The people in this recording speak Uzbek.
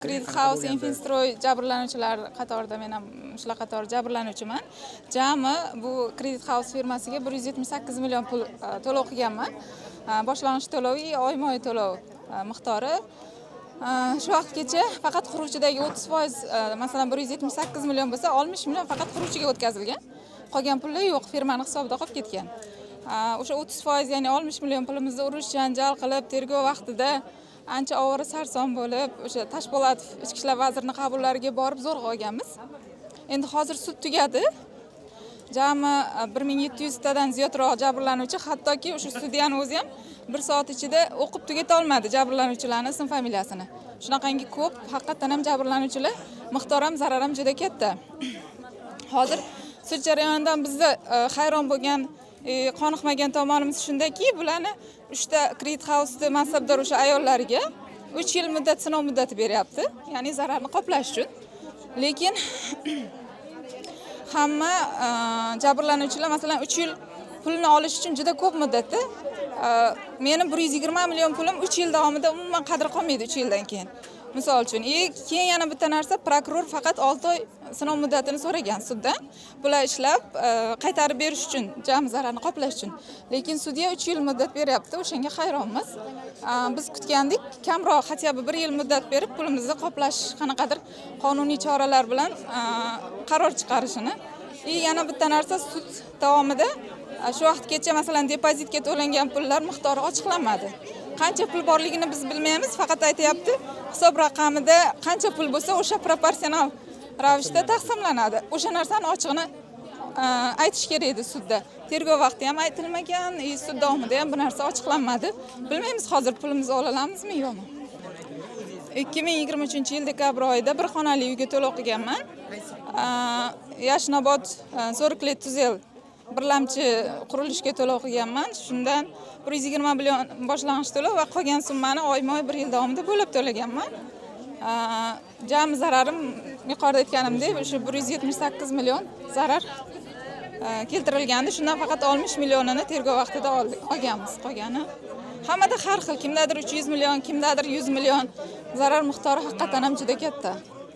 Credit House Infinstroy jabrlanuvchilar qatorida men ham shular qatori jabrlanuvchiman. Jami bu Credit House firmasiga 178 million pul to'lov qilganman. Boshlang'ich to'lovi, oyma-oy to'lov miqdori shu vaqtgacha faqat quruvchidagi 30%, masalan 178 million bo'lsa, 60 million faqat quruvchiga o'tkazilgan. Qolgan pullar yo'q, firmaning hisobida qolib ketgan. O'sha 30%, ya'ni 60 million pulimizni urush janjal qilib, tergov vaqtida ancha ovora sarson bo'lib, o'sha Tashpo'latov Ichki ishlar vazirining qabullariga borib zo'rg'a olganmiz. Endi hozir sud tugadi. Jami 1700 tadan ziyodroq jabrlanuvchi, hattoki o'sha sudyaning o'zi ham 1 soat ichida o'qib tugata olmadi jabrlanuvchilarning ism familiyasini. Shunaqangi ko'p, haqiqatan ham jabrlanuvchilar, miqdor ham, zarar ham juda katta. Hozir sud jarayonidan bizda hayron bo'lgan, qoniqmagan tomonimiz shundaki, bularni 3 ta Credit House'ning mansabdor o'sha ayollariga 3 yil muddat sinov muddati beryapti, ya'ni zararni qoplash uchun. Lekin hamma jabrlanuvchilar masalan 3 yil pulni olish uchun juda ko'p muddatda, meni 120 million pulim 3 yil davomida umuman qadri qolmaydi 3 yildan keyin. Misol uchun, keyin yana bitta narsa, prokuror faqat 6 oy sinov muddatini so'ragan suddan. Bular ishlab qaytarib berish uchun, jami zararni qoplash uchun. Lekin sudya 3 yil muddat beryapti, o'shanga hayronmiz. Biz kutgandik, kamroq hatto 1 yil muddat berib pulimizni qoplash, qanaqadir qonuniy choralar bilan qaror chiqarishini. Yana bitta narsa, sud davomida shu vaqtgacha masalan depozitga to'langan pullar miqdori ochiqlanmadi. Qancha pul borligini biz bilmaymiz, faqat aytayapti, hisob raqamida qancha pul bo'lsa, o'sha proporsional ravishda taqsimlanadi. O'sha narsani ochiqni aytish kerak edi sudda. Tergov vaqti ham aytilmagan, sud davomida ham bu narsa ochiqlanmadi. Bilmaymiz hozir pulimizni ola olamizmi yo'qmi. 2023-yil dekabr oyida bir xonali uyga to'lov qilganman. Yashnobod Zo'riqli Tuzel birlamchi qurilishga to'lov qilganman. Shundan 120 million boshlang'ich to'lov va qolgan summani oyma-oy 1 yil davomida bo'lib to'laganman. Jami zararim yuqorida aytganimdek, o'sha 178 million zarar keltirilgandi. Shundan faqat 60 millionini tergov vaqtida olganmiz. Qolgani hammada har xil, kimdadir 300 million, kimdadir 100 million zarar miqdori haqiqatan ham juda katta.